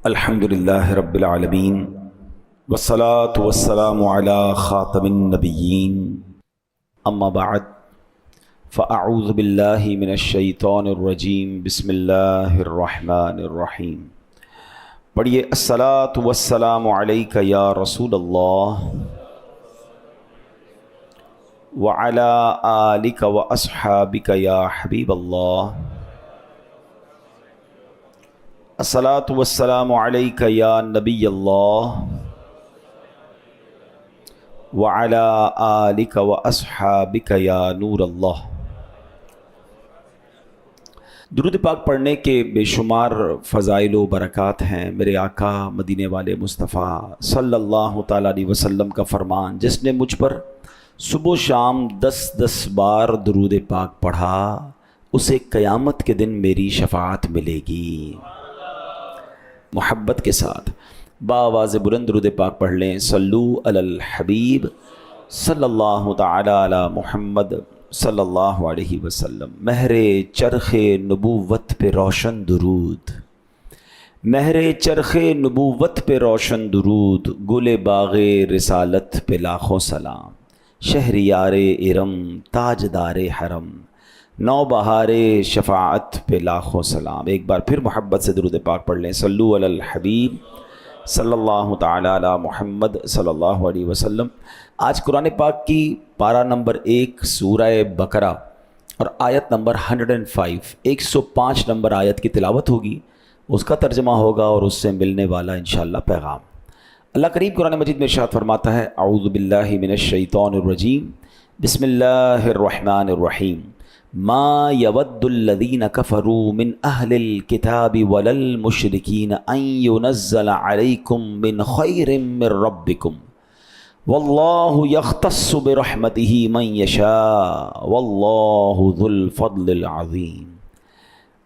الحمد للہ رب العالمین والصلاة والسلام علی خاتم النبیین اما بعد فاعوذ باللہ من الشیطان الرجیم بسم اللہ الرحمن الرحیم۔ پڑھیے الصلاة والسلام علیک یا رسول اللہ وعلی آلک واصحابک یا حبیب اللہ۔ الصلاة والسلام علیک یا نبی اللہ وعلی آلک واصحابک یا نور اللہ۔ درود پاک پڑھنے کے بے شمار فضائل و برکات ہیں۔ میرے آقا مدینے والے مصطفیٰ صلی اللہ تعالیٰ علیہ وسلم کا فرمان، جس نے مجھ پر صبح و شام 10 بار درود پاک پڑھا اسے قیامت کے دن میری شفاعت ملے گی۔ محبت کے ساتھ بآواز بلند درود پاک پڑھ لیں۔ صلو علی الحبیب صلی اللہ تعالی علی محمد صلی اللہ علیہ وسلم۔ مہر چرخ نبوت پہ روشن درود، مہر چرخ نبوت پہ روشن درود، گل باغ رسالت پہ لاکھوں سلام، شہریار ارم تاجدار حرم، نو بہار شفاعت پہ لاکھوں سلام۔ ایک بار پھر محبت سے درود پاک پڑھ لیں۔ صلو علی الحبیب صلی اللہ تعالی علی محمد صلی اللہ علیہ وسلم۔ آج قرآن پاک کی پارہ نمبر 1 سورہ بقرہ اور آیت نمبر 105 105 نمبر آیت کی تلاوت ہوگی، اس کا ترجمہ ہوگا اور اس سے ملنے والا انشاءاللہ پیغام۔ اللہ کریم قرآن مجید میں ارشاد فرماتا ہے، اعوذ باللہ من الشیطان الرجیم، بسم اللہ الرحمن الرحیم۔ ما يود الذين كفروا من أهل الكتاب ولا المشركين أن ينزل عليكم من خير من ربكم والله يختص برحمته من يشاء والله ذو الفضل العظيم۔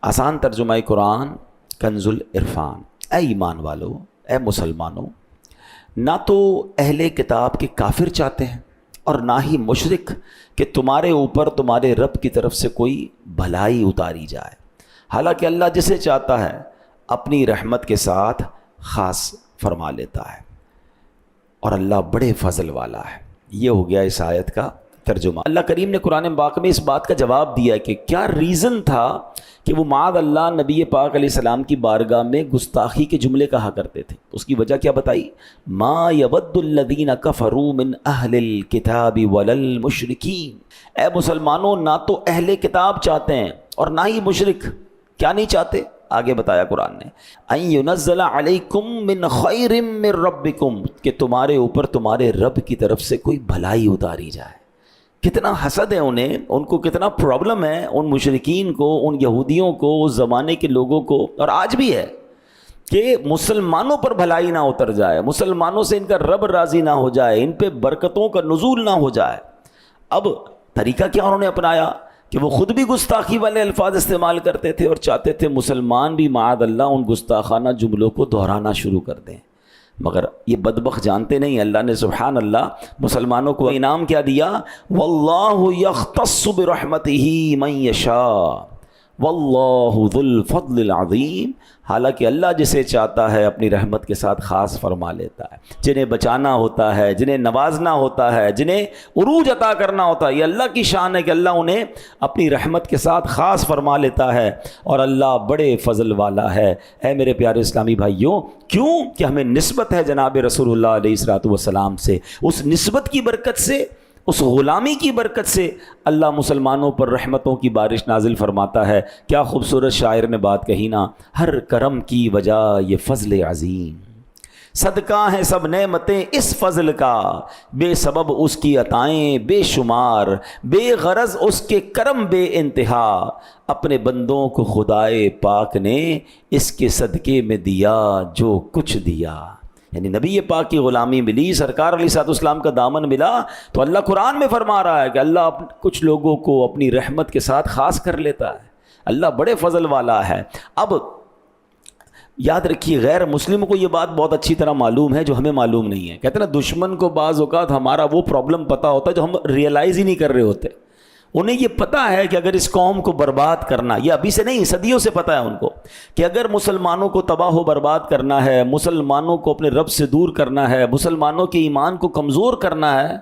آسان ترجمہ قرآن کنز العرفان۔ اے ایمان والو، اے مسلمانوں، نہ تو اہل کتاب کے کافر چاہتے ہیں اور نہ ہی مشرک کہ تمہارے اوپر تمہارے رب کی طرف سے کوئی بھلائی اتاری جائے، حالانکہ اللہ جسے چاہتا ہے اپنی رحمت کے ساتھ خاص فرما لیتا ہے، اور اللہ بڑے فضل والا ہے۔ یہ ہو گیا اس آیت کا ترجمہ۔ اللہ کریم نے قرآن پاک میں اس بات کا جواب دیا کہ کیا ریزن تھا کہ وہ معاذ اللہ نبی پاک علیہ السلام کی بارگاہ میں گستاخی کے جملے کہا کرتے تھے۔ اس کی وجہ کیا بتائی؟ ما یود الذین کفروا من اہل الکتاب ولا المشرکین۔ اے مسلمانوں، نہ تو اہل کتاب چاہتے ہیں اور نہ ہی مشرک۔ کیا نہیں چاہتے؟ آگے بتایا قرآن نے، ان ینزل علیکم من خیر من ربکم، کہ تمہارے اوپر تمہارے رب کی طرف سے کوئی بھلائی اتاری جائے۔ کتنا حسد ہے انہیں، ان کو کتنا پرابلم ہے ان مشرکین کو، ان یہودیوں کو، اس زمانے کے لوگوں کو، اور آج بھی ہے، کہ مسلمانوں پر بھلائی نہ اتر جائے، مسلمانوں سے ان کا رب راضی نہ ہو جائے، ان پہ برکتوں کا نزول نہ ہو جائے۔ اب طریقہ کیا انہوں نے اپنایا کہ وہ خود بھی گستاخی والے الفاظ استعمال کرتے تھے اور چاہتے تھے مسلمان بھی معاذ اللہ ان گستاخانہ جملوں کو دہرانا شروع کر دیں، مگر یہ بدبخت جانتے نہیں۔ اللہ نے سبحان اللہ مسلمانوں کو انعام کیا دیا، واللہ یختص برحمتہ من یشاء واللہ ذو الفضل العظیم۔ حالانکہ اللہ جسے چاہتا ہے اپنی رحمت کے ساتھ خاص فرما لیتا ہے۔ جنہیں بچانا ہوتا ہے، جنہیں نوازنا ہوتا ہے، جنہیں عروج عطا کرنا ہوتا ہے، یہ اللہ کی شان ہے کہ اللہ انہیں اپنی رحمت کے ساتھ خاص فرما لیتا ہے، اور اللہ بڑے فضل والا ہے۔ اے میرے پیارے اسلامی بھائیوں، کیوں کہ ہمیں نسبت ہے جناب رسول اللہ علیہ الصلوۃ والسلام سے، اس نسبت کی برکت سے، اس غلامی کی برکت سے اللہ مسلمانوں پر رحمتوں کی بارش نازل فرماتا ہے۔ کیا خوبصورت شاعر نے بات کہی نا، ہر کرم کی وجہ یہ فضل عظیم، صدقہ ہیں سب نعمتیں اس فضل کا، بے سبب اس کی عطائیں بے شمار، بے غرض اس کے کرم بے انتہا، اپنے بندوں کو خدائے پاک نے اس کے صدقے میں دیا جو کچھ دیا۔ یعنی نبی پاک کی غلامی ملی، سرکار علیہ الصلوۃ والسلام کا دامن ملا، تو اللہ قرآن میں فرما رہا ہے کہ اللہ کچھ لوگوں کو اپنی رحمت کے ساتھ خاص کر لیتا ہے۔ اللہ بڑے فضل والا ہے۔ اب یاد رکھیے، غیر مسلم کو یہ بات بہت اچھی طرح معلوم ہے جو ہمیں معلوم نہیں ہے۔ کہتے ہیں نا، دشمن کو بعض اوقات ہمارا وہ پرابلم پتہ ہوتا ہے جو ہم ریئلائز ہی نہیں کر رہے ہوتے۔ انہیں یہ پتہ ہے کہ اگر اس قوم کو برباد کرنا، یہ ابھی سے نہیں صدیوں سے پتہ ہے ان کو، کہ اگر مسلمانوں کو تباہ و برباد کرنا ہے، مسلمانوں کو اپنے رب سے دور کرنا ہے، مسلمانوں کے ایمان کو کمزور کرنا ہے،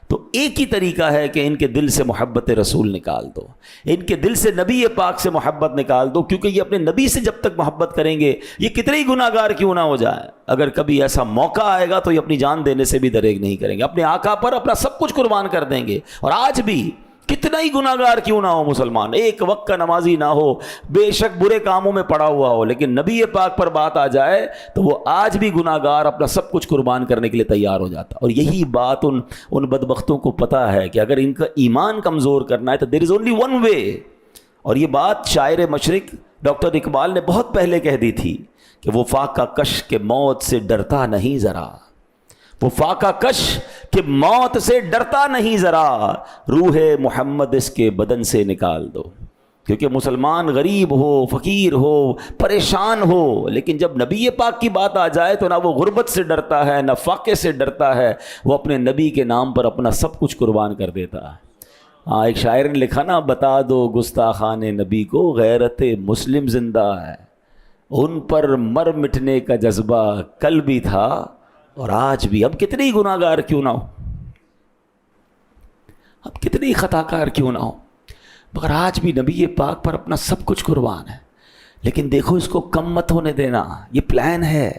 تو ایک ہی طریقہ ہے کہ ان کے دل سے محبت رسول نکال دو، ان کے دل سے نبی پاک سے محبت نکال دو، کیونکہ یہ اپنے نبی سے جب تک محبت کریں گے، یہ کتنے ہی گناہ گار کیوں نہ ہو جائے، اگر کبھی ایسا موقع آئے گا تو یہ اپنی جان دینے سے بھی دریغ نہیں کریں گے، اپنے آقا پر اپنا سب کچھ قربان کر دیں گے۔ اور آج بھی کتنا ہی گناہ گار کیوں نہ ہو مسلمان، ایک وقت کا نمازی نہ ہو، بے شک برے کاموں میں پڑا ہوا ہو، لیکن نبی پاک پر بات آ جائے تو وہ آج بھی گناہ گار اپنا سب کچھ قربان کرنے کے لیے تیار ہو جاتا۔ اور یہی بات ان بدبختوں کو پتہ ہے کہ اگر ان کا ایمان کمزور کرنا ہے تو دیر از اونلی ون وے۔ اور یہ بات شاعر مشرق ڈاکٹر اقبال نے بہت پہلے کہہ دی تھی کہ وہ فاقہ کش کے موت سے ڈرتا نہیں ذرا، وہ فاقہ کش کہ موت سے ڈرتا نہیں ذرا، روح محمد اس کے بدن سے نکال دو۔ کیونکہ مسلمان غریب ہو، فقیر ہو، پریشان ہو، لیکن جب نبی پاک کی بات آ جائے تو نہ وہ غربت سے ڈرتا ہے، نہ فاقے سے ڈرتا ہے، وہ اپنے نبی کے نام پر اپنا سب کچھ قربان کر دیتا ہے۔ ہاں، ایک شاعر نے لکھا نا، بتا دو گستاخان نبی کو غیرت مسلم زندہ ہے، ان پر مر مٹنے کا جذبہ کل بھی تھا اور آج بھی۔ اب کتنے ہی گناہ گار کیوں نہ ہو، اب کتنے ہی خطا کار کیوں نہ ہو، مگر آج بھی نبی پاک پر اپنا سب کچھ قربان ہے۔ لیکن دیکھو اس کو کم مت ہونے دینا، یہ پلان ہے،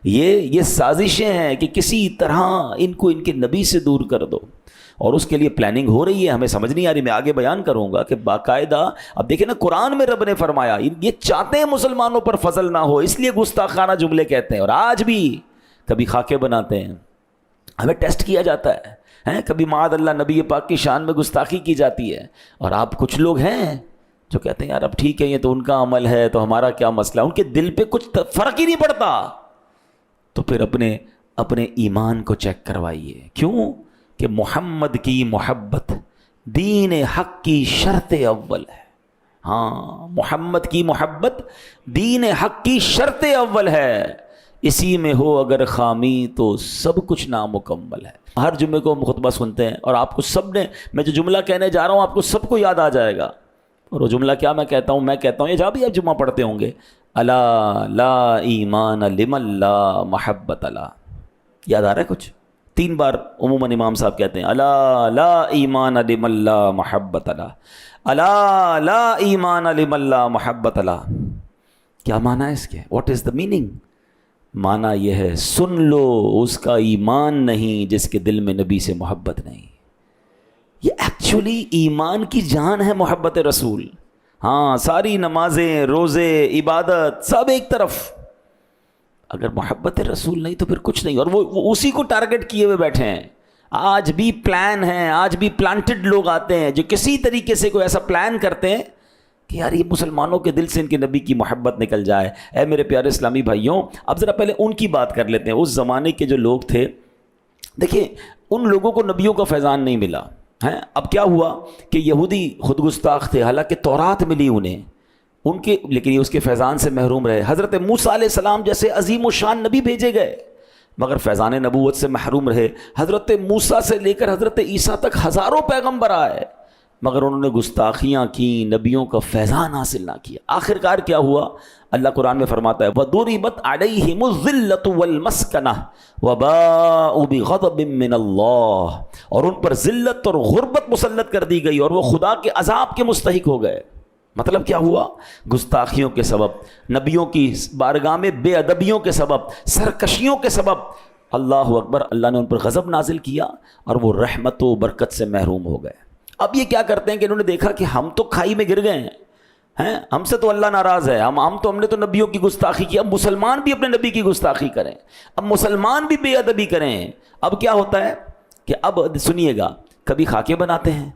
یہ سازشیں ہیں کہ کسی طرح ان کو ان کے نبی سے دور کر دو، اور اس کے لیے پلاننگ ہو رہی ہے، ہمیں سمجھ نہیں آ رہی۔ میں آگے بیان کروں گا کہ باقاعدہ اب دیکھیں نا، قرآن میں رب نے فرمایا یہ چاہتے ہیں مسلمانوں پر فضل نہ ہو، اس لیے گستاخانہ جملے کہتے ہیں، اور آج بھی کبھی خاکے بناتے ہیں، ہمیں ٹیسٹ کیا جاتا ہے، کبھی معاذ اللہ نبی پاک کی شان میں گستاخی کی جاتی ہے، اور آپ کچھ لوگ ہیں جو کہتے ہیں یار اب ٹھیک ہے یہ تو ان کا عمل ہے تو ہمارا کیا مسئلہ، ان کے دل پہ کچھ فرق ہی نہیں پڑتا۔ تو پھر اپنے ایمان کو چیک کروائیے، کیوں کہ محمد کی محبت دین حق کی شرط اول ہے۔ ہاں، محمد کی محبت دین حق کی شرط اول ہے، اسی میں ہو اگر خامی تو سب کچھ نامکمل ہے۔ ہر جمعے کو ہم خطبہ سنتے ہیں، اور آپ کو سب نے، میں جو جملہ کہنے جا رہا ہوں آپ کو سب کو یاد آ جائے گا، اور وہ جملہ کیا میں کہتا ہوں یہ جہاں بھی آپ جمعہ پڑھتے ہوں گے، الا لا ایمان لمن لا محبت لا، یاد آ رہا ہے کچھ؟ 3 بار عموماً امام صاحب کہتے ہیں، الا لا ایمان لمن لا محبت لا، الا لا ایمان لمن لا محبت لا۔ کیا معنی ہے اس کے؟ What is the meaning? معنی یہ ہے، سن لو اس کا ایمان نہیں جس کے دل میں نبی سے محبت نہیں۔ یہ ایکچولی ایمان کی جان ہے محبت رسول۔ ہاں، ساری نمازیں، روزے، عبادت سب ایک طرف، اگر محبت رسول نہیں تو پھر کچھ نہیں، اور وہ اسی کو ٹارگٹ کیے ہوئے بیٹھے ہیں۔ آج بھی پلان ہیں، آج بھی پلانٹڈ لوگ آتے ہیں جو کسی طریقے سے کوئی ایسا پلان کرتے ہیں کہ یار یہ مسلمانوں کے دل سے ان کے نبی کی محبت نکل جائے۔ اے میرے پیارے اسلامی بھائیوں، اب ذرا پہلے ان کی بات کر لیتے ہیں۔ اس زمانے کے جو لوگ تھے، دیکھیں ان لوگوں کو نبیوں کا فیضان نہیں ملا ہے۔ اب کیا ہوا کہ یہودی خود گستاخ تھے، حالانکہ تورات ملی انہیں، ان کے، لیکن یہ اس کے فیضان سے محروم رہے۔ حضرت موسیٰ علیہ السلام جیسے عظیم و شان نبی بھیجے گئے مگر فیضان نبوت سے محروم رہے۔ حضرت موسیٰ سے لے کر حضرت عیسیٰ تک ہزاروں پیغمبر آئے مگر انہوں نے گستاخیاں کی، نبیوں کا فیضان حاصل نہ کیا۔ آخر کار کیا ہوا؟ اللہ قرآن میں فرماتا ہے وَضُرِبَتْ عَلَيْهِمُ الذِّلَّةُ وَالْمَسْكَنَةُ وَبَاءُوا بِغَضَبٍ مِّنَ اللَّهِ، اور ان پر ذلت اور غربت مسلط کر دی گئی اور وہ خدا کے عذاب کے مستحق ہو گئے۔ مطلب کیا ہوا؟ گستاخیوں کے سبب، نبیوں کی بارگاہ میں بے ادبیوں کے سبب، سرکشیوں کے سبب، اللہ اکبر، اللہ نے ان پر غضب نازل کیا اور وہ رحمت و برکت سے محروم ہو گئے۔ اب یہ کیا کرتے ہیں کہ انہوں نے دیکھا کہ ہم تو کھائی میں گر گئے ہیں، ہم سے تو اللہ ناراض ہے، ہم نے تو نبیوں کی گستاخی کی، اب مسلمان بھی اپنے نبی کی گستاخی کریں، اب مسلمان بھی بے ادبی کریں۔ اب کیا ہوتا ہے کہ اب سنیے گا، کبھی خاکے بناتے ہیں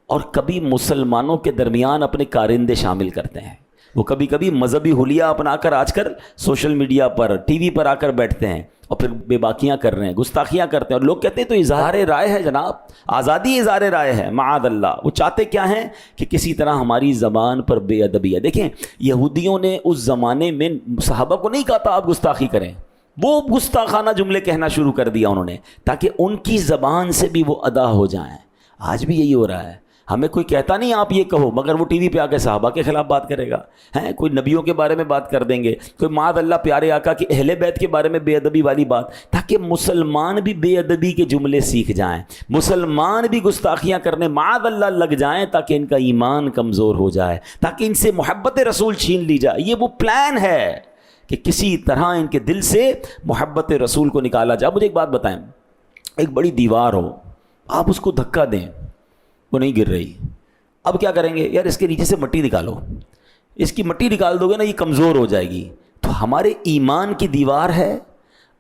اور کبھی مسلمانوں کے درمیان اپنے کارندے شامل کرتے ہیں۔ وہ کبھی کبھی مذہبی حلیہ اپنا کر آج کل سوشل میڈیا پر، ٹی وی پر آ کر بیٹھتے ہیں اور پھر بے باکیاں کر رہے ہیں، گستاخیاں کرتے ہیں، اور لوگ کہتے ہیں تو اظہار رائے ہے جناب، آزادی اظہار رائے ہے، معاذ اللہ۔ وہ چاہتے کیا ہیں کہ کسی طرح ہماری زبان پر بے ادبی ہے۔ دیکھیں یہودیوں نے اس زمانے میں صحابہ کو نہیں کہا تھا آپ گستاخی کریں، وہ گستاخانہ جملے کہنا شروع کر دیا انہوں نے تاکہ ان کی زبان سے بھی وہ ادا ہو جائیں۔ آج بھی یہی ہو رہا ہے، ہمیں کوئی کہتا نہیں آپ یہ کہو، مگر وہ ٹی وی پہ آ کے صحابہ کے خلاف بات کرے گا، ہیں کوئی نبیوں کے بارے میں بات کر دیں گے، کوئی معاذ اللہ پیارے آقا کی اہل بیت کے بارے میں بے ادبی والی بات، تاکہ مسلمان بھی بے ادبی کے جملے سیکھ جائیں، مسلمان بھی گستاخیاں کرنے معاذ اللہ لگ جائیں، تاکہ ان کا ایمان کمزور ہو جائے، تاکہ ان سے محبت رسول چھین لی جائے۔ یہ وہ پلان ہے کہ کسی طرح ان کے دل سے محبت رسول کو نکالا جائے۔ مجھے ایک بات بتائیں، ایک بڑی دیوار ہو، آپ اس کو دھکا دیں، وہ نہیں گر رہی، اب کیا کریں گے؟ یار اس کے نیچے سے مٹی نکالو، اس کی مٹی نکال دو گے نا یہ کمزور ہو جائے گی۔ تو ہمارے ایمان کی دیوار ہے،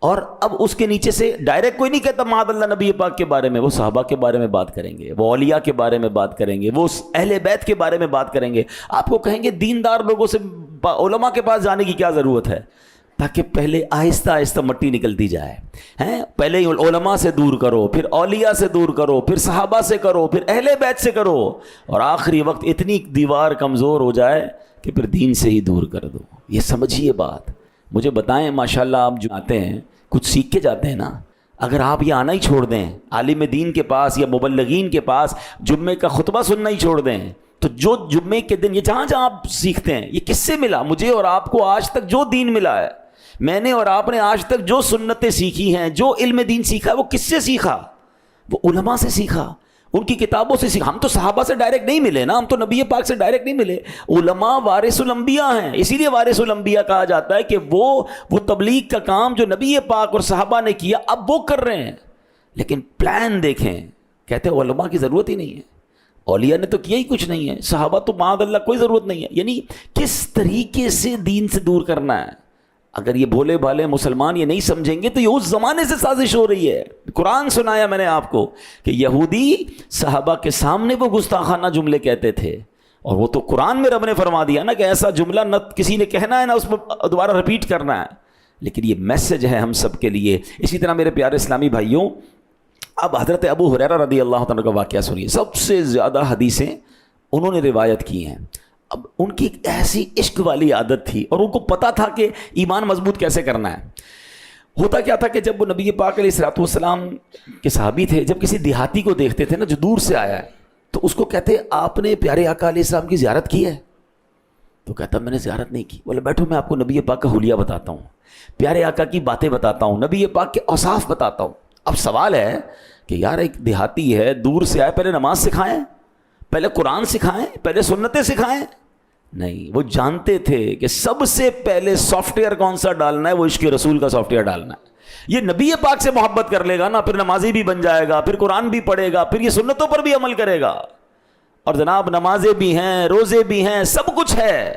اور اب اس کے نیچے سے ڈائریکٹ کوئی نہیں کہتا معاذ اللہ نبی پاک کے بارے میں، وہ صحابہ کے بارے میں بات کریں گے، وہ اولیاء کے بارے میں بات کریں گے، وہ اہل بیت کے بارے میں بات کریں گے۔ آپ کو کہیں گے دیندار لوگوں سے علماء کے پاس جانے کی کیا ضرورت ہے؟ تاکہ پہلے آہستہ آہستہ مٹی نکلتی جائے، ہیں پہلے علماء سے دور کرو، پھر اولیاء سے دور کرو، پھر صحابہ سے کرو، پھر اہل بیت سے کرو، اور آخری وقت اتنی دیوار کمزور ہو جائے کہ پھر دین سے ہی دور کر دو۔ یہ سمجھیے بات۔ مجھے بتائیں ماشاءاللہ آپ جو آتے ہیں کچھ سیکھ کے جاتے ہیں نا، اگر آپ یہ آنا ہی چھوڑ دیں عالم دین کے پاس یا مبلغین کے پاس، جمعے کا خطبہ سننا ہی چھوڑ دیں، تو جو جمعے کے دن یہ جہاں جہاں آپ سیکھتے ہیں، یہ کس سے ملا؟ مجھے اور آپ کو آج تک جو دین ملا ہے، میں نے اور آپ نے آج تک جو سنتیں سیکھی ہیں، جو علم دین سیکھا ہے، وہ کس سے سیکھا؟ وہ علماء سے سیکھا، ان کی کتابوں سے سیکھا۔ ہم تو صحابہ سے ڈائریکٹ نہیں ملے نا، ہم تو نبی پاک سے ڈائریکٹ نہیں ملے۔ علماء وارث الانبیاء ہیں، اسی لیے وارث الانبیاء کہا جاتا ہے کہ وہ تبلیغ کا کام جو نبی پاک اور صحابہ نے کیا اب وہ کر رہے ہیں۔ لیکن پلان دیکھیں، کہتے ہیں علماء کی ضرورت ہی نہیں ہے، اولیاء نے تو کیا ہی کچھ نہیں ہے، صحابہ تو معاذ اللہ کوئی ضرورت نہیں ہے۔ یعنی کس طریقے سے دین سے دور کرنا ہے۔ اگر یہ بھولے بھالے مسلمان یہ نہیں سمجھیں گے تو یہ اس زمانے سے سازش ہو رہی ہے۔ قرآن سنایا میں نے آپ کو کہ یہودی صحابہ کے سامنے وہ گستاخانہ جملے کہتے تھے، اور وہ تو قرآن میں رب نے فرما دیا نا کہ ایسا جملہ نہ کسی نے کہنا ہے نہ اس پر دوبارہ رپیٹ کرنا ہے۔ لیکن یہ میسج ہے ہم سب کے لیے۔ اسی طرح میرے پیارے اسلامی بھائیوں، اب حضرت ابو ہریرہ رضی اللہ تعالیٰ کا واقعہ سنیے۔ سب سے زیادہ حدیثیں انہوں نے روایت کی ہیں۔ اب ان کی ایک ایسی عشق والی عادت تھی، اور ان کو پتا تھا کہ ایمان مضبوط کیسے کرنا ہے۔ ہوتا کیا تھا کہ جب وہ نبی پاک علیہ الصلوۃ والسلام کے صحابی تھے، جب کسی دیہاتی کو دیکھتے تھے نا جو دور سے آیا ہے، تو اس کو کہتے آپ نے پیارے آقا علیہ السلام کی زیارت کی ہے؟ تو کہتا میں نے زیارت نہیں کی۔ بولے بیٹھو میں آپ کو نبی پاک کا حلیہ بتاتا ہوں، پیارے آقا کی باتیں بتاتا ہوں، نبی پاک کے اوصاف بتاتا ہوں۔ اب سوال ہے کہ یار ایک دیہاتی ہے، دور سے آئے، پہلے نماز سکھائیں، پہلے قرآن سکھائیں، پہلے سنتیں سکھائیں؟ نہیں، وہ جانتے تھے کہ سب سے پہلے سافٹ ویئر کون سا ڈالنا ہے، وہ عشق رسول کا سافٹ ویئر ڈالنا ہے۔ یہ نبی پاک سے محبت کر لے گا نا، پھر نمازی بھی بن جائے گا، پھر قرآن بھی پڑھے گا، پھر یہ سنتوں پر بھی عمل کرے گا، اور جناب نمازیں بھی ہیں، روزے بھی ہیں، سب کچھ ہے۔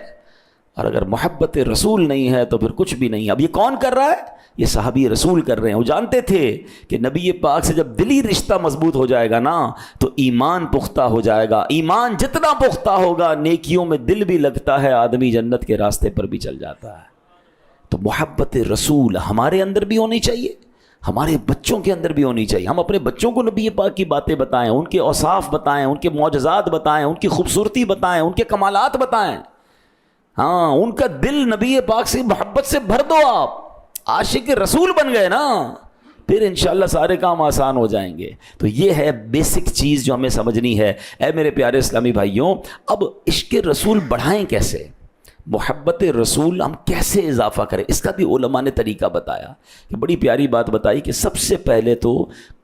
اور اگر محبت رسول نہیں ہے تو پھر کچھ بھی نہیں ہے۔ اب یہ کون کر رہا ہے؟ یہ صحابی رسول کر رہے ہیں۔ وہ جانتے تھے کہ نبی پاک سے جب دلی رشتہ مضبوط ہو جائے گا نا تو ایمان پختہ ہو جائے گا۔ ایمان جتنا پختہ ہوگا، نیکیوں میں دل بھی لگتا ہے، آدمی جنت کے راستے پر بھی چل جاتا ہے۔ تو محبت رسول ہمارے اندر بھی ہونی چاہیے، ہمارے بچوں کے اندر بھی ہونی چاہیے۔ ہم اپنے بچوں کو نبی پاک کی باتیں بتائیں، ان کے اوصاف بتائیں، ان کے معجزات بتائیں، ان کی خوبصورتی بتائیں، ان کے کمالات بتائیں۔ ہاں، ان کا دل نبی پاک سے محبت سے بھر دو۔ آپ عاشق رسول بن گئے نا، پھر انشاءاللہ سارے کام آسان ہو جائیں گے۔ تو یہ ہے بیسک چیز جو ہمیں سمجھنی ہے۔ اے میرے پیارے اسلامی بھائیوں، اب عشق رسول بڑھائیں کیسے؟ محبت رسول ہم کیسے اضافہ کریں؟ اس کا بھی علماء نے طریقہ بتایا، کہ بڑی پیاری بات بتائی کہ سب سے پہلے تو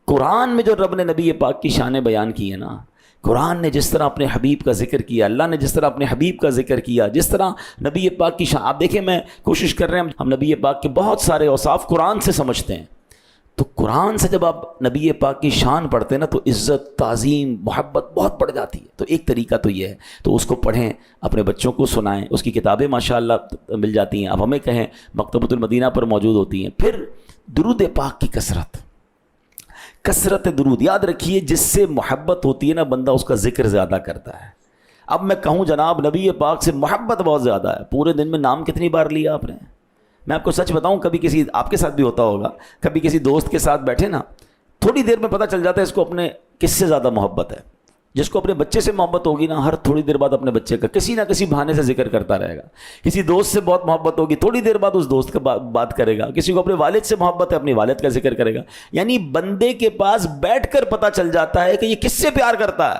قرآن میں جو رب نے نبی پاک کی شانیں بیان کی ہے نا، قرآن نے جس طرح اپنے حبیب کا ذکر کیا، اللہ نے جس طرح اپنے حبیب کا ذکر کیا، جس طرح نبی پاک کی شان، آپ دیکھیں میں کوشش کر رہے ہیں ہم نبی پاک کے بہت سارے اوصاف قرآن سے سمجھتے ہیں، تو قرآن سے جب آپ نبی پاک کی شان پڑھتے ہیں نا تو عزت، تعظیم، محبت بہت بڑھ جاتی ہے۔ تو ایک طریقہ تو یہ ہے، تو اس کو پڑھیں، اپنے بچوں کو سنائیں، اس کی کتابیں ماشاءاللہ مل جاتی ہیں، اب ہمیں کہیں مکتبۃ المدینہ پر موجود ہوتی ہیں۔ پھر درود پاک کی کثرت درود، یاد رکھیے جس سے محبت ہوتی ہے نا بندہ اس کا ذکر زیادہ کرتا ہے۔ اب میں کہوں جناب نبی پاک سے محبت بہت زیادہ ہے، پورے دن میں نام کتنی بار لیا آپ نے؟ میں آپ کو سچ بتاؤں، کبھی کسی آپ کے ساتھ بھی ہوتا ہوگا، کبھی کسی دوست کے ساتھ بیٹھے نا، تھوڑی دیر میں پتہ چل جاتا ہے اس کو اپنے کس سے زیادہ محبت ہے۔ جس کو اپنے بچے سے محبت ہوگی نا، ہر تھوڑی دیر بعد اپنے بچے کا کسی نہ کسی بہانے سے ذکر کرتا رہے گا۔ کسی دوست سے بہت محبت ہوگی، تھوڑی دیر بعد اس دوست کا بات کرے گا۔ کسی کو اپنے والد سے محبت ہے، اپنی والد کا ذکر کرے گا۔ یعنی بندے کے پاس بیٹھ کر پتہ چل جاتا ہے کہ یہ کس سے پیار کرتا ہے۔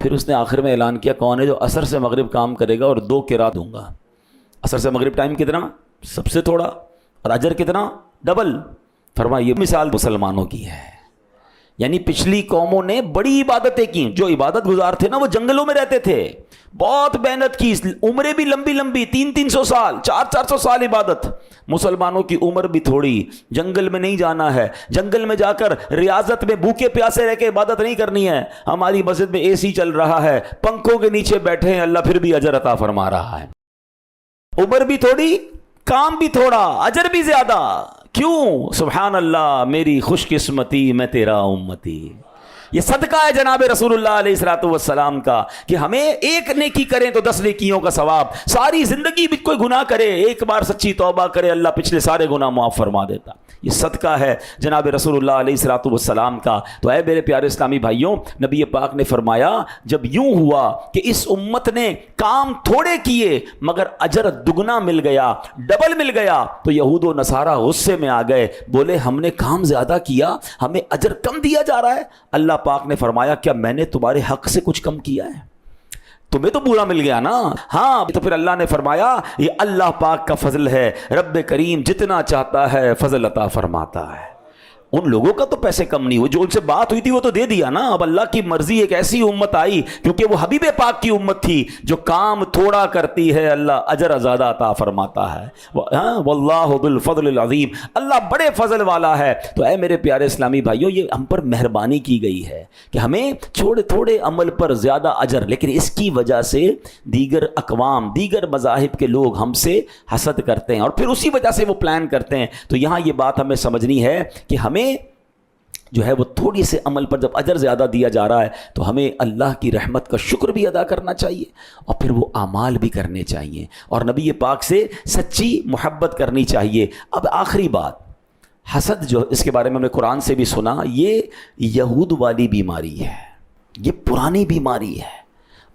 پھر اس نے آخر میں اعلان کیا کون ہے جو عصر سے مغرب کام کرے گا اور 2 قرات دوں گا. عصر سے مغرب ٹائم کتنا؟ سب سے تھوڑا. اور اجر کتنا؟ ڈبل. فرمایا یہ مثال مسلمانوں کی ہے. یعنی پچھلی قوموں نے بڑی عبادتیں کی. جو عبادت گزار تھے نا وہ جنگلوں میں رہتے تھے, بہت محنت کی, عمریں بھی لمبی لمبی, 300 سال 400 سال عبادت. مسلمانوں کی عمر بھی تھوڑی, جنگل میں نہیں جانا ہے, جنگل میں جا کر ریاضت میں بھوکے پیاسے رہ کے عبادت نہیں کرنی ہے. ہماری مسجد میں AC چل رہا ہے, پنکھوں کے نیچے بیٹھے ہیں, اللہ پھر بھی اجر عطا فرما رہا ہے. عمر بھی تھوڑی, کام بھی تھوڑا, اجر بھی زیادہ. کیوں؟ سبحان اللہ, میری خوش قسمتی میں تیرا امتی. یہ صدقہ ہے جناب رسول اللہ علیہ الصلوۃ والسلام کا کہ ہمیں ایک نیکی کریں تو 10 نیکیوں کا ثواب. ساری زندگی بھی کوئی گناہ کرے, ایک بار سچی توبہ کرے, اللہ پچھلے سارے گناہ معاف فرما دیتا. یہ صدقہ ہے جناب رسول اللہ علیہ الصلوۃ والسلام کا. تو اے میرے پیارے اسلامی بھائیوں, نبی پاک نے فرمایا جب یوں ہوا کہ اس امت نے کام تھوڑے کیے مگر اجر دگنا مل گیا, ڈبل مل گیا, تو یہود و نصارہ غصے میں آ گئے, بولے ہم نے کام زیادہ کیا, ہمیں اجر کم دیا جا رہا ہے. اللہ پاک نے فرمایا کیا میں نے تمہارے حق سے کچھ کم کیا ہے؟ تمہیں تو پورا مل گیا نا. ہاں, تو پھر اللہ نے فرمایا یہ اللہ پاک کا فضل ہے, رب کریم جتنا چاہتا ہے فضل عطا فرماتا ہے. ان لوگوں کا تو پیسے کم نہیں ہوئے, جو ان سے بات ہوئی تھی وہ تو دے دیا نا. اب اللہ کی مرضی ایک ایسی امت آئی, کیونکہ وہ حبیب پاک کی امت تھی جو کام تھوڑا کرتی ہے, اللہ اجر زیادہ عطا فرماتا ہے. واللہ ذو الفضل العظیم, اللہ بڑے فضل والا ہے. تو اے میرے پیارے اسلامی بھائیوں, یہ ہم پر مہربانی کی گئی ہے کہ ہمیں چھوڑے تھوڑے عمل پر زیادہ اجر, لیکن اس کی وجہ سے دیگر اقوام, دیگر مذاہب کے لوگ ہم سے حسد کرتے ہیں اور پھر اسی وجہ سے وہ پلان کرتے ہیں. تو یہاں یہ بات ہمیں سمجھنی ہے کہ ہمیں جو ہے وہ تھوڑی سے عمل پر جب اجر زیادہ دیا جا رہا ہے تو ہمیں اللہ کی رحمت کا شکر بھی ادا کرنا چاہیے اور پھر وہ اعمال بھی کرنے چاہیے اور نبی پاک سے سچی محبت کرنی چاہیے. اب آخری بات, حسد جو اس کے بارے میں ہم نے قرآن سے بھی سنا, یہ یہود والی بیماری ہے, یہ پرانی بیماری ہے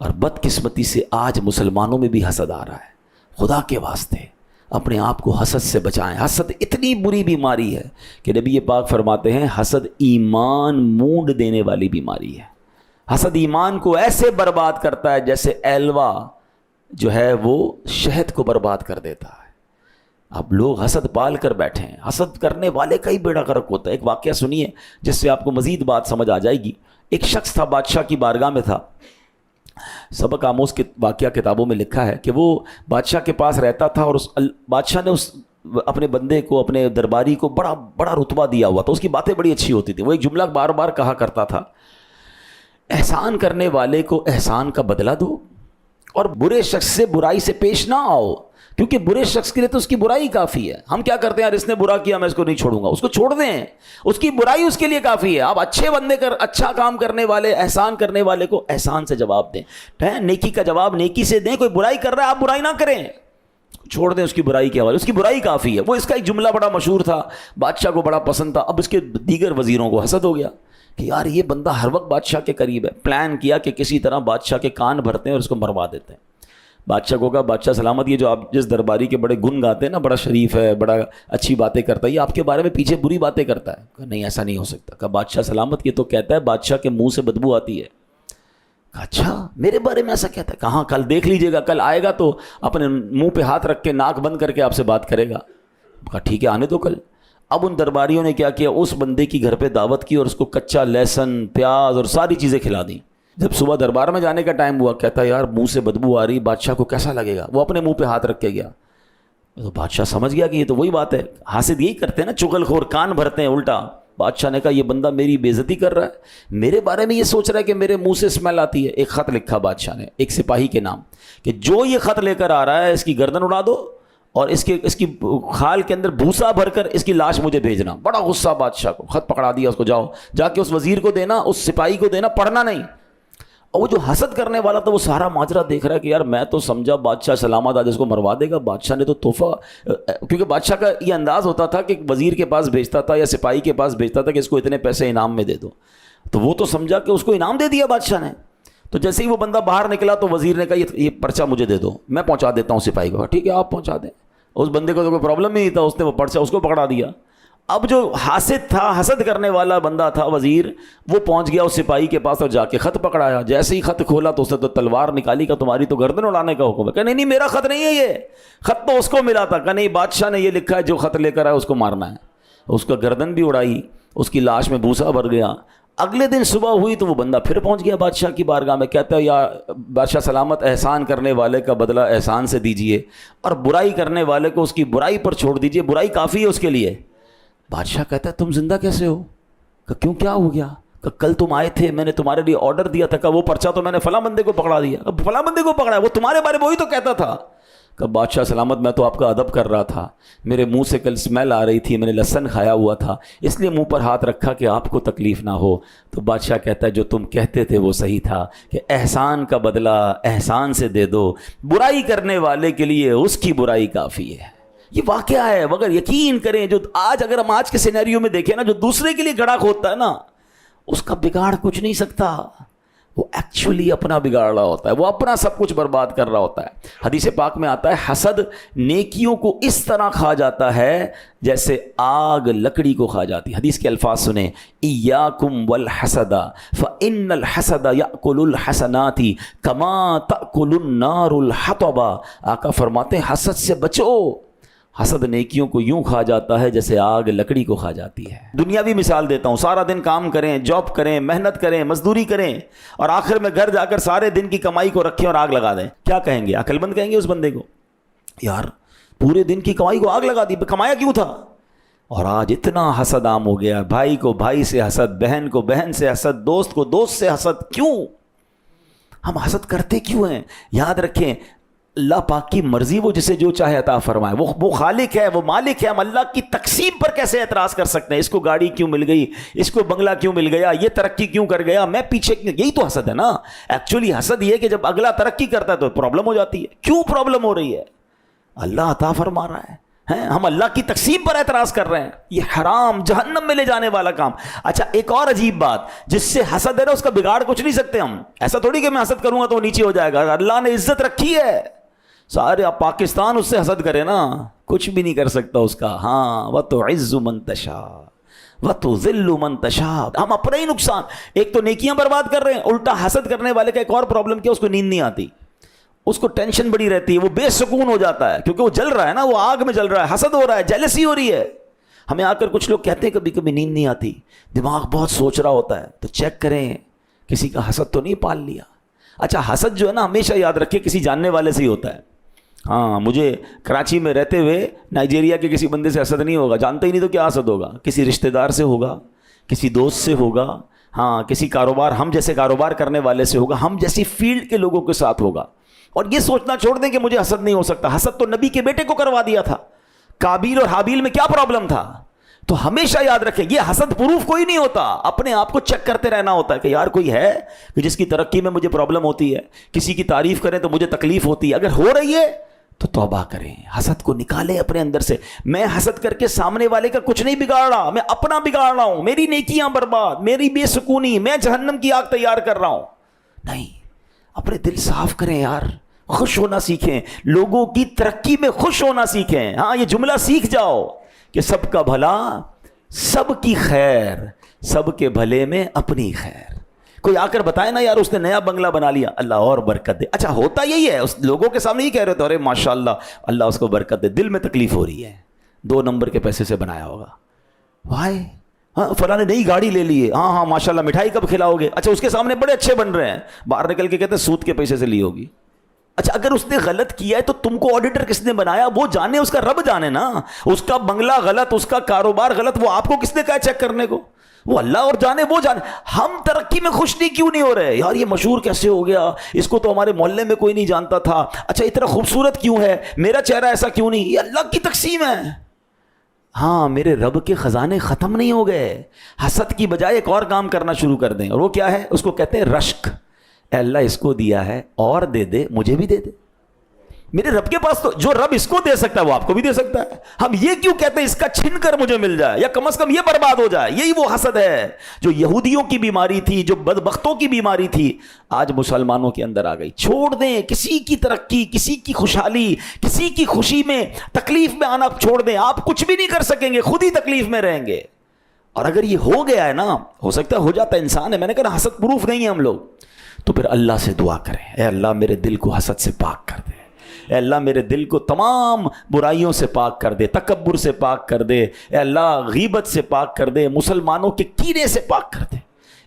اور بدقسمتی سے آج مسلمانوں میں بھی حسد آ رہا ہے. خدا کے واسطے اپنے آپ کو حسد سے بچائیں. حسد اتنی بری بیماری ہے کہ نبی پاک فرماتے ہیں حسد ایمان مونڈ دینے والی بیماری ہے. حسد ایمان کو ایسے برباد کرتا ہے جیسے ایلوا جو ہے وہ شہد کو برباد کر دیتا ہے. اب لوگ حسد پال کر بیٹھے ہیں, حسد کرنے والے کا ہی بیڑا غرق ہوتا ہے. ایک واقعہ سنیے جس سے آپ کو مزید بات سمجھ آ جائے گی. ایک شخص تھا, بادشاہ کی بارگاہ میں تھا. سبق آموز کے واقعہ کتابوں میں لکھا ہے کہ وہ بادشاہ کے پاس رہتا تھا اور بادشاہ نے اپنے بندے کو, اپنے درباری کو بڑا بڑا رتبہ دیا ہوا تھا. اس کی باتیں بڑی اچھی ہوتی تھی. وہ ایک جملہ بار بار کہا کرتا تھا, احسان کرنے والے کو احسان کا بدلہ دو اور برے شخص سے برائی سے پیش نہ آؤ, کیونکہ برے شخص کے لیے تو اس کی برائی کافی ہے. ہم کیا کرتے ہیں, یار اس نے برا کیا میں اس کو نہیں چھوڑوں گا, اس کو چھوڑ دیں, اس کی برائی اس کے لیے کافی ہے. آپ اچھے بندے اچھا کام کرنے والے, احسان کرنے والے کو احسان سے جواب دیں, نیکی کا جواب نیکی سے دیں. کوئی برائی کر رہا ہے آپ برائی نہ کریں, چھوڑ دیں اس کی برائی کے حوالے, اس کی برائی کافی ہے. وہ اس کا ایک جملہ بڑا مشہور تھا, بادشاہ کو بڑا پسند تھا. اب اس کے دیگر وزیروں کو حسد ہو گیا کہ یار یہ بندہ ہر وقت بادشاہ کے قریب ہے. پلان کیا کہ کسی طرح بادشاہ کے کان بھرتے ہیں اور اس کو مروا دیتے ہیں. بادشاہ کو کہا بادشاہ سلامت, یہ جو آپ جس درباری کے بڑے گن گاتے ہیں نا, بڑا شریف ہے, بڑا اچھی باتیں کرتا ہے, یہ آپ کے بارے میں پیچھے بری باتیں کرتا ہے. کہا نہیں ایسا نہیں ہو سکتا. کہا بادشاہ سلامت, یہ تو کہتا ہے بادشاہ کے منہ سے بدبو آتی ہے. کہا اچھا میرے بارے میں ایسا کہتا ہے. کہاں, کل دیکھ لیجئے گا, کل آئے گا تو اپنے منہ پہ ہاتھ رکھ کے ناک بند کر کے آپ سے بات کرے گا. کہا ٹھیک ہے آنے دو کل. اب ان درباریوں نے کیا کیا, اس بندے کی گھر پہ دعوت کی اور اس کو کچا لہسن, پیاز اور ساری چیزیں کھلا دیں. جب صبح دربار میں جانے کا ٹائم ہوا, کہتا یار منہ سے بدبو آ رہی, بادشاہ کو کیسا لگے گا. وہ اپنے منہ پہ ہاتھ رکھ کے گیا. تو بادشاہ سمجھ گیا کہ یہ تو وہی بات ہے, حاسد یہی کرتے ہیں نا, چغل خور, کان بھرتے ہیں الٹا. بادشاہ نے کہا یہ بندہ میری بے عزتی کر رہا ہے, میرے بارے میں یہ سوچ رہا ہے کہ میرے منہ سے اسمیل آتی ہے. ایک خط لکھا بادشاہ نے ایک سپاہی کے نام کہ جو یہ خط لے کر آ رہا ہے اس کی گردن اڑا دو اور اس کی خال کے اندر بھوسا بھر کر اس کی لاش مجھے بھیجنا. بڑا غصہ بادشاہ کو, خط پکڑا دیا اس کو, جاؤ جا کے اس وزیر کو دینا, اس سپاہی کو دینا, پڑھنا نہیں. اور وہ جو حسد کرنے والا تھا وہ سارا ماجرا دیکھ رہا ہے کہ یار میں تو سمجھا بادشاہ سلامت آج اس کو مروا دے گا. بادشاہ نے تو تحفہ, کیونکہ بادشاہ کا یہ انداز ہوتا تھا کہ وزیر کے پاس بھیجتا تھا یا سپاہی کے پاس بھیجتا تھا کہ اس کو اتنے پیسے انعام میں دے دو, تو وہ تو سمجھا کہ اس کو انعام دے دیا بادشاہ نے. تو جیسے ہی وہ بندہ باہر نکلا تو وزیر نے کہا یہ پرچہ مجھے دے دو, میں پہنچا دیتا ہوں سپاہی کو. ٹھیک ہے آپ پہنچا دیں. اس بندے کو تو کوئی پرابلم نہیں تھا, اس نے وہ پرچہ اس کو پکڑا دیا. اب جو حاسد تھا، حسد کرنے والا بندہ تھا وزیر، وہ پہنچ گیا اس سپاہی کے پاس اور جا کے خط پکڑایا. جیسے ہی خط کھولا تو اس نے تو تلوار نکالی، کہ تمہاری تو گردن اڑانے کا حکم ہے. کہ نہیں میرا خط نہیں ہے، یہ خط تو اس کو ملا تھا. کہ نہیں بادشاہ نے یہ لکھا ہے جو خط لے کر آیا اس کو مارنا ہے. اس کا گردن بھی اڑائی، اس کی لاش میں بھوسا بھر گیا. اگلے دن صبح ہوئی تو وہ بندہ پھر پہنچ گیا بادشاہ کی بارگاہ میں. کہتا ہے یا بادشاہ سلامت، احسان کرنے والے کا بدلہ احسان سے دیجئے اور برائی کرنے والے کو اس کی برائی پر چھوڑ دیجئے، برائی کافی ہے اس کے لیے. بادشاہ کہتا ہے تم زندہ کیسے ہو؟ کہ کیوں، کیا ہو گیا؟ کہ کل تم آئے تھے، میں نے تمہارے لیے آرڈر دیا تھا، کہ وہ پرچہ تو میں نے فلاں بندے کو پکڑا دیا. اب فلاں بندے کو پکڑا ہے، وہ تمہارے بارے میں وہی تو کہتا تھا. کہ بادشاہ سلامت میں تو آپ کا ادب کر رہا تھا، میرے منہ سے کل اسمیل آ رہی تھی، میں نے لہسن کھایا ہوا تھا، اس لیے منہ پر ہاتھ رکھا کہ آپ کو تکلیف نہ ہو. تو بادشاہ کہتا ہے جو تم کہتے تھے وہ صحیح تھا، کہ احسان کا بدلہ احسان سے دے دو، برائی کرنے والے کے لیے اس کی برائی کافی ہے. یہ واقعہ ہے. مگر یقین کریں جو آج، اگر ہم آج کے سینیریو میں دیکھیں نا، جو دوسرے کے لیے گڑھا کھودتا ہے نا، اس کا بگاڑ کچھ نہیں سکتا. وہ ایکچولی اپنا بگاڑ رہا ہوتا ہے، وہ اپنا سب کچھ برباد کر رہا ہوتا ہے. حدیث پاک میں آتا ہے حسد نیکیوں کو اس طرح کھا جاتا ہے جیسے آگ لکڑی کو کھا جاتی ہے. حدیث کے الفاظ سنیں، ایاکم والحسد فإن الحسد یأکل الحسنات کما تأکل النار الحطب. آقا فرماتے ہیں حسد سے بچو، حسد نیکیوں کو یوں کھا جاتا ہے جیسے آگ لکڑی کو کھا جاتی ہے. دنیاوی مثال دیتا ہوں، سارا دن کام کریں، جاب کریں، محنت کریں، مزدوری کریں، اور آخر میں گھر جا کر سارے دن کی کمائی کو رکھیں اور آگ لگا دیں. کیا کہیں گے؟ عقل مند کہیں گے اس بندے کو، یار پورے دن کی کمائی کو آگ لگا دی، کمایا کیوں تھا؟ اور آج اتنا حسد عام ہو گیا، بھائی کو بھائی سے حسد، بہن کو بہن سے حسد، دوست کو دوست سے حسد. کیوں ہم حسد کرتے کیوں ہیں؟ یاد رکھیں اللہ پاک کی مرضی، وہ جسے جو چاہے عطا فرمائے، وہ خالق ہے، وہ مالک ہے. ہم اللہ کی تقسیم پر کیسے اعتراض کر سکتے ہیں؟ اس کو گاڑی کیوں مل گئی، اس کو بنگلہ کیوں مل گیا، یہ ترقی کیوں کر گیا، میں پیچھے. یہی تو حسد ہے نا. ایکچولی حسد یہ کہ جب اگلا ترقی کرتا ہے تو پرابلم ہو جاتی ہے. کیوں پرابلم ہو رہی ہے؟ اللہ عطا فرما رہا ہے، ہم اللہ کی تقسیم پر اعتراض کر رہے ہیں. یہ حرام، جہنم میں لے جانے والا کام. اچھا ایک اور عجیب بات، جس سے حسد ہے نا اس کا بگاڑ کچھ نہیں سکتے ہم. ایسا تھوڑی کہ میں حسد کروں گا تو وہ نیچے ہو جائے گا. اللہ نے عزت رکھی ہے، سارے پاکستان اس سے حسد کرے نا کچھ بھی نہیں کر سکتا اس کا. ہاں وَتُعِزُّ مَن تَشَاءُ وَتُذِلُّ مَن تَشَاءُ. ہم اپنا ہی نقصان، ایک تو نیکیاں برباد کر رہے ہیں، الٹا حسد کرنے والے کا ایک اور پرابلم کیا، اس کو نیند نہیں آتی، اس کو ٹینشن بڑی رہتی ہے، وہ بے سکون ہو جاتا ہے کیونکہ وہ جل رہا ہے نا، وہ آگ میں جل رہا ہے، حسد ہو رہا ہے، جیلسی ہو رہی ہے. ہمیں آ کر کچھ لوگ کہتے ہیں کبھی کبھی نیند نہیں آتی، دماغ بہت سوچ رہا ہوتا ہے. تو چیک کریں کسی کا حسد تو نہیں پال لیا. اچھا حسد جو ہے نا ہمیشہ یاد رکھے کسی جاننے والے سے ہی ہوتا ہے. ہاں مجھے کراچی میں رہتے ہوئے نائجیریا کے کسی بندے سے حسد نہیں ہوگا، جانتے ہی نہیں تو کیا حسد ہوگا؟ کسی رشتہ دار سے ہوگا، کسی دوست سے ہوگا، ہاں کسی کاروبار، ہم جیسے کاروبار کرنے والے سے ہوگا، ہم جیسی فیلڈ کے لوگوں کے ساتھ ہوگا. اور یہ سوچنا چھوڑ دیں کہ مجھے حسد نہیں ہو سکتا. حسد تو نبی کے بیٹے کو کروا دیا تھا. قابیل اور حابیل میں کیا پرابلم تھا؟ تو ہمیشہ یاد رکھیں یہ حسد پروف کوئی نہیں ہوتا، اپنے آپ کو چیک کرتے رہنا ہوتا ہے کہ یار کوئی ہے کہ جس کی ترقی میں مجھے پرابلم ہوتی ہے، کسی کی تعریف کریں تو مجھے تکلیف ہوتی ہے. اگر ہو رہی ہے تو توبہ کریں، حسد کو نکالیں اپنے اندر سے. میں حسد کر کے سامنے والے کا کچھ نہیں بگاڑ رہا، میں اپنا بگاڑ رہا ہوں، میری نیکیاں برباد، میری بے سکونی، میں جہنم کی آگ تیار کر رہا ہوں. نہیں، اپنے دل صاف کریں یار، خوش ہونا سیکھیں، لوگوں کی ترقی میں خوش ہونا سیکھیں. ہاں یہ جملہ سیکھ جاؤ کہ سب کا بھلا سب کی خیر، سب کے بھلے میں اپنی خیر. کوئی آ کر بتائے نا یار اس نے نیا بنگلہ بنا لیا، اللہ اور برکت دے. اچھا ہوتا یہی ہے، اس لوگوں کے سامنے ہی کہہ رہے تھے ارے ماشاء اللہ اللہ اس کو برکت دے، دل میں تکلیف ہو رہی ہے، 2 نمبر کے پیسے سے بنایا ہوگا. بھائی ہاں فلاں نے نئی گاڑی لے لی ہے، ہاں ہاں ماشاء اللہ، مٹھائی کب کھلاؤ گے؟ اچھا اس کے سامنے بڑے اچھے بن رہے ہیں، باہر نکل کے کہتے ہیں سود کے پیسے سے لی ہوگی. اچھا اگر اس نے غلط کیا ہے تو تم کو آڈیٹر کس نے بنایا؟ وہ جانے، اس کا رب جانے نا. اس کا بنگلہ غلط، اس کا کاروبار غلط، وہ آپ کو کس نے کہا چیک کرنے کو؟ وہ اللہ اور جانے، وہ جانے. ہم ترقی میں خوش نہیں کیوں نہیں ہو رہے؟ یار یہ مشہور کیسے ہو گیا، اس کو تو ہمارے محلے میں کوئی نہیں جانتا تھا، اچھا اتنا خوبصورت کیوں ہے، میرا چہرہ ایسا کیوں نہیں؟ یہ اللہ کی تقسیم ہے. ہاں میرے رب کے خزانے ختم نہیں ہو گئے. حسد کی بجائے ایک اور کام کرنا شروع کر دیں، اور وہ کیا ہے؟ اس کو کہتے ہیں رشک. اے اللہ اس کو دیا ہے اور دے دے، مجھے بھی دے دے. میرے رب کے پاس تو جو رب اس کو دے سکتا ہے وہ آپ کو بھی دے سکتا ہے. ہم یہ کیوں کہتے ہیں اس کا چھن کر مجھے مل جائے یا کم از کم یہ برباد ہو جائے؟ یہی وہ حسد ہے جو یہودیوں کی بیماری تھی, جو بدبختوں کی بیماری تھی, آج مسلمانوں کے اندر آ گئی. چھوڑ دیں کسی کی ترقی, کسی کی خوشحالی, کسی کی خوشی میں تکلیف میں آنا چھوڑ دیں. آپ کچھ بھی نہیں کر سکیں گے, خود ہی تکلیف میں رہیں گے. اور اگر یہ ہو گیا ہے نا, ہو سکتا ہے ہو جاتا ہے, انسان ہے, میں نے کہا حسد پروف نہیں ہے ہم لوگ, تو پھر اللہ سے دعا کریں, اے اللہ میرے دل کو حسد سے پاک کر دے, اے اللہ میرے دل کو تمام برائیوں سے پاک کر دے, تکبر سے پاک کر دے, اے اللہ غیبت سے پاک کر دے, مسلمانوں کے کینے سے پاک کر دے.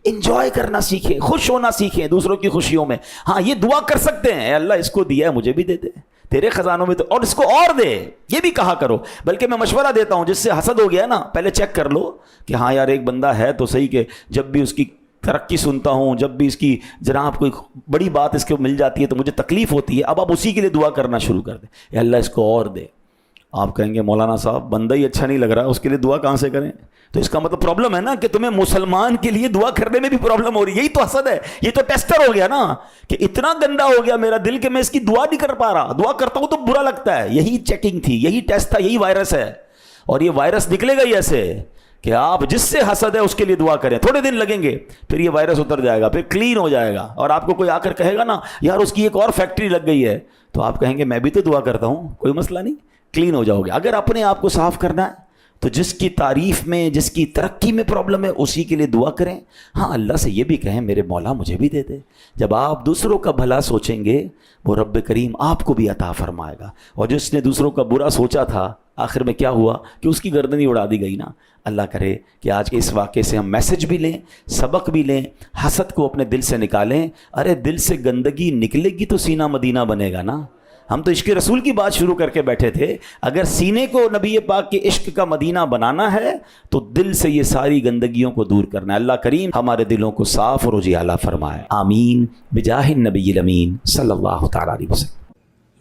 انجوائے کرنا سیکھیں, خوش ہونا سیکھیں دوسروں کی خوشیوں میں. ہاں یہ دعا کر سکتے ہیں, اے اللہ اس کو دیا ہے مجھے بھی دے دے, تیرے خزانوں میں تو, اور اس کو اور دے, یہ بھی کہا کرو. بلکہ میں مشورہ دیتا ہوں, جس سے حسد ہو گیا نا, پہلے چیک کر لو کہ ہاں یار ایک بندہ ہے تو صحیح, کہ جب بھی اس کی ترقی سنتا ہوں, جب بھی اس کی جناب کوئی بڑی بات اس کو مل جاتی ہے تو مجھے تکلیف ہوتی ہے. اب آپ اسی کے لیے دعا کرنا شروع کر دیں, اے اللہ اس کو اور دے. آپ کہیں گے مولانا صاحب بندہ ہی اچھا نہیں لگ رہا, اس کے لیے دعا کہاں سے کریں؟ تو اس کا مطلب پرابلم ہے نا کہ تمہیں مسلمان کے لیے دعا کرنے میں بھی پرابلم ہو رہی ہے. یہی تو حسد ہے, یہ تو ٹیسٹر ہو گیا نا, کہ اتنا گندا ہو گیا میرا دل کہ میں اس کی دعا نہیں کر پا رہا, دعا کرتا ہوں تو برا لگتا ہے. یہی چیکنگ تھی, یہی ٹیسٹ تھا, یہی وائرس ہے. اور یہ وائرس نکلے گا ہی ایسے کہ آپ جس سے حسد ہے اس کے لیے دعا کریں, تھوڑے دن لگیں گے, پھر یہ وائرس اتر جائے گا, پھر کلین ہو جائے گا. اور آپ کو کوئی آ کر کہے گا نا یار اس کی ایک اور فیکٹری لگ گئی ہے, تو آپ کہیں گے میں بھی تو دعا کرتا ہوں, کوئی مسئلہ نہیں, کلین ہو جاؤ گے. اگر اپنے آپ کو صاف کرنا ہے تو جس کی تعریف میں, جس کی ترقی میں پرابلم ہے اسی کے لیے دعا کریں. ہاں اللہ سے یہ بھی کہیں میرے مولا مجھے بھی دے دے. جب آپ دوسروں کا بھلا سوچیں گے وہ رب کریم آپ کو بھی عطا فرمائے گا. اور جس نے دوسروں کا برا سوچا تھا آخر میں کیا ہوا کہ اس کی گردن ہی اڑا دی گئی نا. اللہ کرے کہ آج کے اس واقعے سے ہم میسج بھی لیں, سبق بھی لیں, حسد کو اپنے دل سے نکالیں. ارے دل سے گندگی نکلے گی تو سینہ مدینہ بنے گا نا. ہم تو عشق رسول کی بات شروع کر کے بیٹھے تھے. اگر سینے کو نبی پاک کے عشق کا مدینہ بنانا ہے تو دل سے یہ ساری گندگیوں کو دور کرنا ہے. اللہ کریم ہمارے دلوں کو صاف اور اجالا فرمائے, آمین بجاہ النبی الامین صلی اللہ تعالیٰ علیہ وسلم.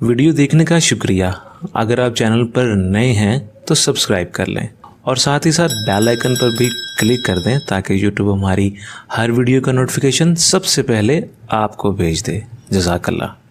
ویڈیو دیکھنے کا شکریہ. اگر آپ چینل پر نئے ہیں تو سبسکرائب کر لیں اور ساتھ ہی ساتھ بیل آئیکن پر بھی کلک کر دیں تاکہ یوٹیوب ہماری ہر ویڈیو کا نوٹیفیکیشن سب سے پہلے آپ کو بھیج دے. جزاک اللہ.